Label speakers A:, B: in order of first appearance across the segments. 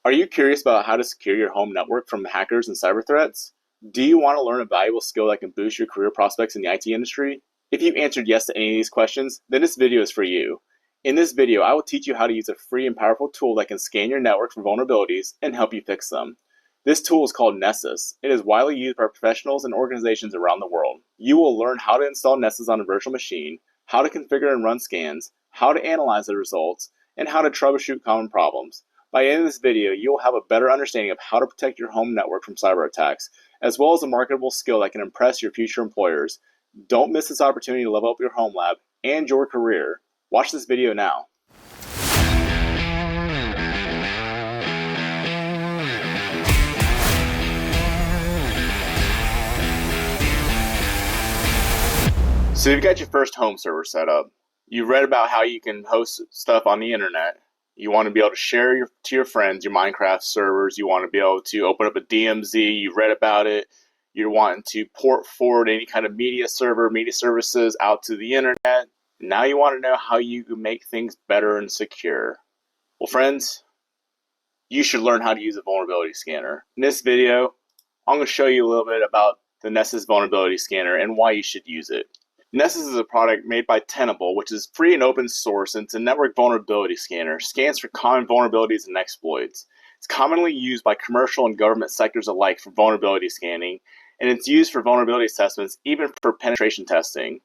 A: Are you curious about how to secure your home network from hackers and cyber threats? Do you want to learn a valuable skill that can boost your career prospects in the IT industry? If you've answered yes to any of these questions, then this video is for you. In this video, I will teach you how to use a free and powerful tool that can scan your network for vulnerabilities and help you fix them. This tool is called Nessus. It is widely used by professionals and organizations around the world. You will learn how to install Nessus on a virtual machine, how to configure and run scans, how to analyze the results, and how to troubleshoot common problems. By the end of this video, you will have a better understanding of how to protect your home network from cyber attacks, as well as a marketable skill that can impress your future employers. Don't miss this opportunity to level up your home lab and your career. Watch this video now. So you've got your first home server set up. You've read about how you can host stuff on the internet. You want to be able to share to your friends your Minecraft servers. You want to be able to open up a DMZ. You've read about it. You're wanting to port forward any kind of media server, media services out to the internet. Now you want to know how you can make things better and secure. Well, friends, you should learn how to use a vulnerability scanner. In this video, I'm going to show you a little bit about the Nessus vulnerability scanner and why you should use it. Nessus is a product made by Tenable, which is free and open source, and it's a network vulnerability scanner. Scans for common vulnerabilities and exploits. It's commonly used by commercial and government sectors alike for vulnerability scanning, and it's used for vulnerability assessments, even for penetration testing.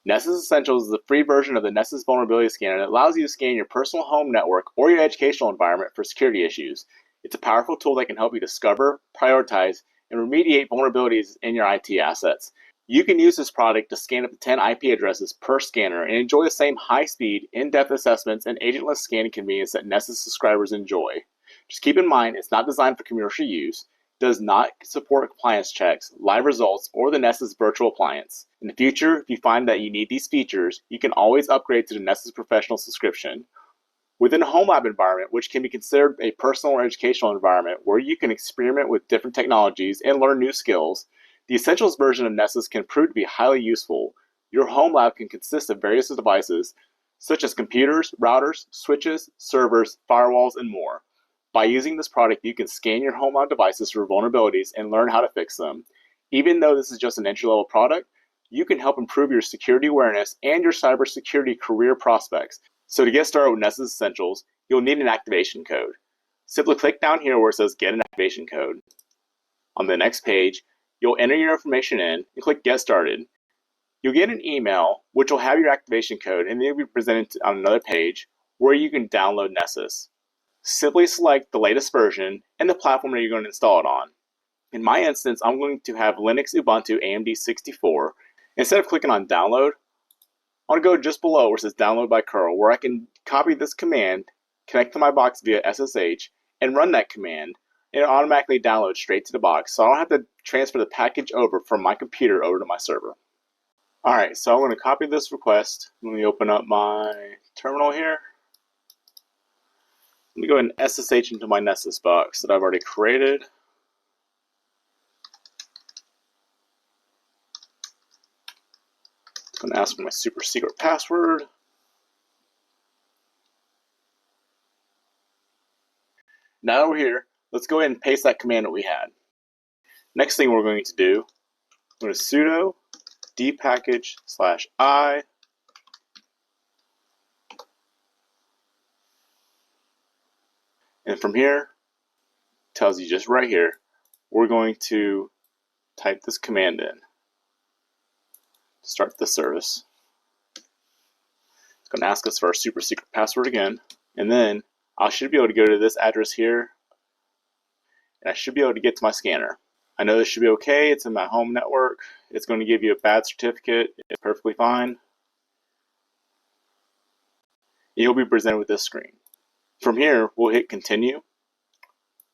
A: Nessus Essentials is a free version of the Nessus vulnerability scanner that allows you to scan your personal home network or your educational environment for security issues. It's a powerful tool that can help you discover, prioritize, and remediate vulnerabilities in your IT assets. You can use this product to scan up to 10 IP addresses per scanner and enjoy the same high-speed, in-depth assessments and agentless scanning convenience that Nessus subscribers enjoy. Just keep in mind, it's not designed for commercial use, does not support compliance checks, live results, or the Nessus virtual appliance. In the future, if you find that you need these features, you can always upgrade to the Nessus Professional subscription. Within a Homelab environment, which can be considered a personal or educational environment where you can experiment with different technologies and learn new skills, the Essentials version of Nessus can prove to be highly useful. Your home lab can consist of various devices, such as computers, routers, switches, servers, firewalls, and more. By using this product, you can scan your home lab devices for vulnerabilities and learn how to fix them. Even though this is just an entry-level product, you can help improve your security awareness and your cybersecurity career prospects. So to get started with Nessus Essentials, you'll need an activation code. Simply click down here where it says Get an Activation Code. On the next page, you'll enter your information in and click Get Started. You'll get an email which will have your activation code, and then you'll be presented on another page where you can download Nessus. Simply select the latest version and the platform that you're going to install it on. In my instance, I'm going to have Linux Ubuntu AMD 64. Instead of clicking on Download, I want to go just below where it says Download by curl, where I can copy this command, connect to my box via SSH, and run that command. It automatically downloads straight to the box, so I don't have to transfer the package over from my computer over to my server. Alright, so I'm going to copy this request. Let me open up my terminal here. Let me go ahead and SSH into my Nessus box that I've already created. It's going to ask for my super secret password. Now that we're here, let's go ahead and paste that command that we had. Next thing we're going to do, I'm going to sudo dpackage/i and from here, tells you just right here, we're going to type this command in. Start the service. It's going to ask us for our super secret password again, and then I should be able to go to this address here, and I should be able to get to my scanner. I know this should be okay. It's in my home network. It's going to give you a bad certificate. It's perfectly fine. You'll be presented with this screen. From here, we'll hit Continue,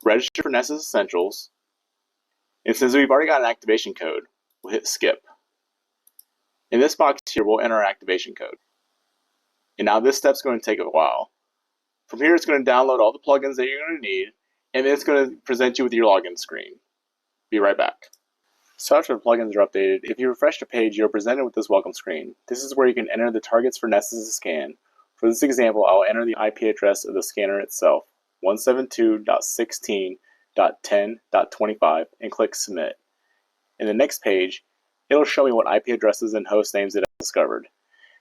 A: register for Nessus Essentials, and since we've already got an activation code, we'll hit Skip. In this box here, we'll enter our activation code. And now this step's going to take a while. From here, it's going to download all the plugins that you're going to need, and then it's going to present you with your login screen. Be right back. So after the plugins are updated, if you refresh the page, you're presented with this welcome screen. This is where you can enter the targets for Nessus to scan. For this example, I'll enter the IP address of the scanner itself. 172.16.10.25 and click Submit. In the next page, it'll show me what IP addresses and host names it has discovered.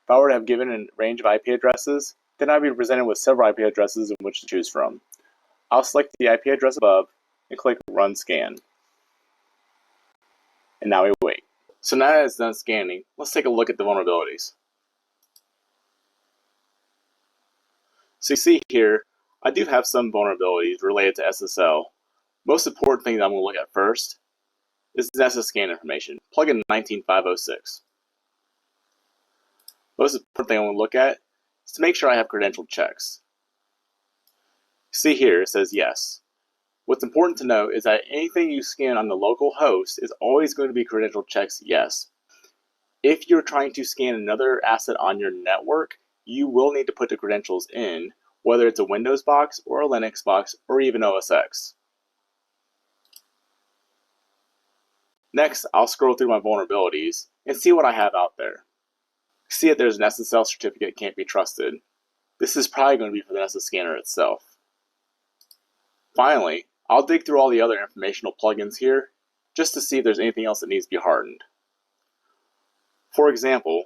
A: If I were to have given a range of IP addresses, then I'd be presented with several IP addresses in which to choose from. I'll select the IP address above and click Run Scan. And now we wait. So now that it's done scanning, let's take a look at the vulnerabilities. So you see here, I do have some vulnerabilities related to SSL. Most important thing that I'm going to look at first is the Nessus scan information, plugin 19506. Most important thing I want to look at is to make sure I have credentialed checks. See here, it says yes. What's important to know is that anything you scan on the local host is always going to be credentialed checks yes. If you're trying to scan another asset on your network, you will need to put the credentials in, whether it's a Windows box or a Linux box or even OS X. Next, I'll scroll through my vulnerabilities and see what I have out there. See that there's an SSL certificate can't be trusted. This is probably going to be for the Nessus scanner itself. Finally, I'll dig through all the other informational plugins here just to see if there's anything else that needs to be hardened. For example,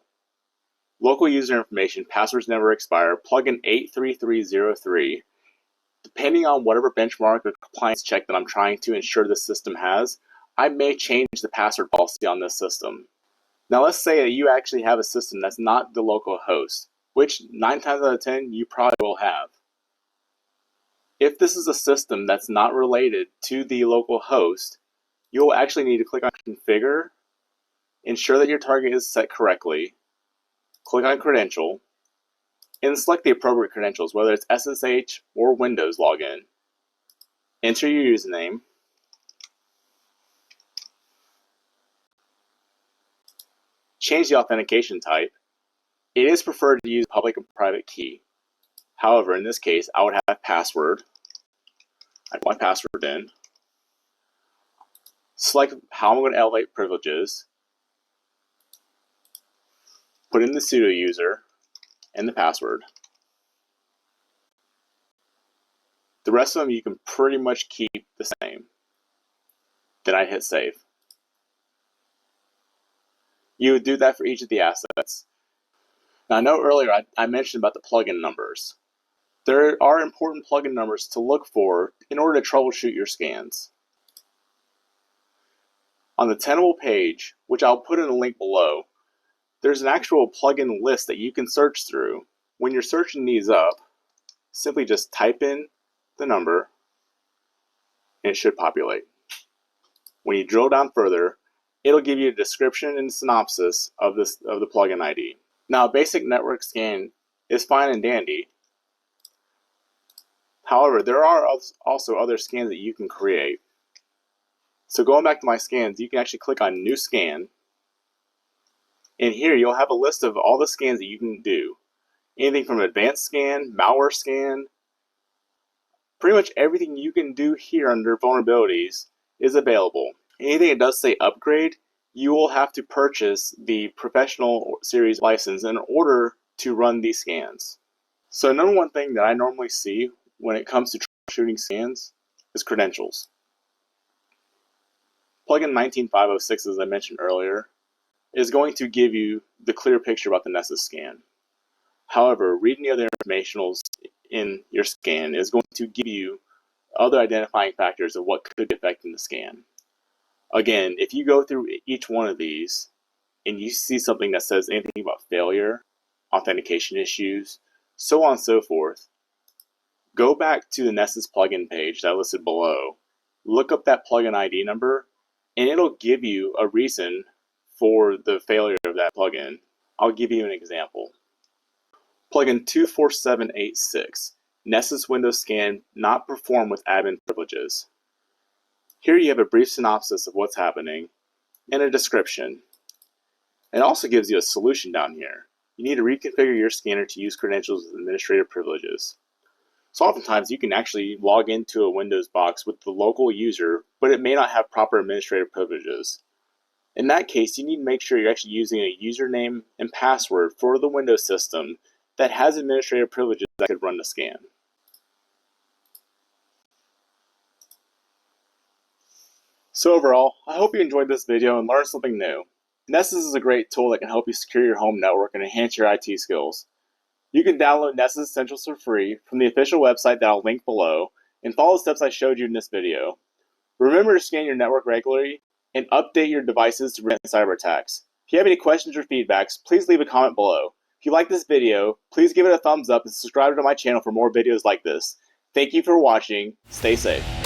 A: local user information, passwords never expire, plugin 83303. Depending on whatever benchmark or compliance check that I'm trying to ensure the system has, I may change the password policy on this system. Now let's say that you actually have a system that's not the local host, which 9 times out of 10 you probably will have. If this is a system that's not related to the local host, you'll actually need to click on Configure, ensure that your target is set correctly, click on Credential, and select the appropriate credentials, whether it's SSH or Windows login. Enter your username, change the authentication type. It is preferred to use public and private key. However, in this case, I would have password. I put my password in. Select how I'm going to elevate privileges. Put in the pseudo user and the password. The rest of them you can pretty much keep the same. Then I hit save. You would do that for each of the assets. Now I know earlier I mentioned about the plugin numbers. There are important plugin numbers to look for in order to troubleshoot your scans. On the Tenable page, which I'll put in a link below, there's an actual plugin list that you can search through. When you're searching these up, simply just type in the number and it should populate. When you drill down further, it'll give you a description and synopsis of the plugin ID. Now, a basic network scan is fine and dandy. However, there are also other scans that you can create. So going back to my scans, you can actually click on New Scan. And here you'll have a list of all the scans that you can do. Anything from advanced scan, malware scan, pretty much everything you can do here under vulnerabilities is available. Anything that does say upgrade, you will have to purchase the professional series license in order to run these scans. So number one thing that I normally see when it comes to troubleshooting scans is credentials. Plugin 19506, as I mentioned earlier, is going to give you the clear picture about the Nessus scan. However, reading the other informationals in your scan is going to give you other identifying factors of what could be affecting the scan. Again, if you go through each one of these and you see something that says anything about failure, authentication issues, so on and so forth, go back to the Nessus plugin page that I listed below, look up that plugin ID number, and it'll give you a reason for the failure of that plugin. I'll give you an example. Plugin 24786, Nessus Windows Scan not perform with admin privileges. Here you have a brief synopsis of what's happening and a description. It also gives you a solution down here. You need to reconfigure your scanner to use credentials with administrative privileges. So oftentimes you can actually log into a Windows box with the local user, but it may not have proper administrative privileges. In that case, you need to make sure you're actually using a username and password for the Windows system that has administrative privileges that could run the scan. So overall, I hope you enjoyed this video and learned something new. Nessus is a great tool that can help you secure your home network and enhance your IT skills. You can download Nessus Essentials for free from the official website that I'll link below, and follow the steps I showed you in this video. Remember to scan your network regularly and update your devices to prevent cyber attacks. If you have any questions or feedbacks, please leave a comment below. If you like this video, please give it a thumbs up and subscribe to my channel for more videos like this. Thank you for watching. Stay safe.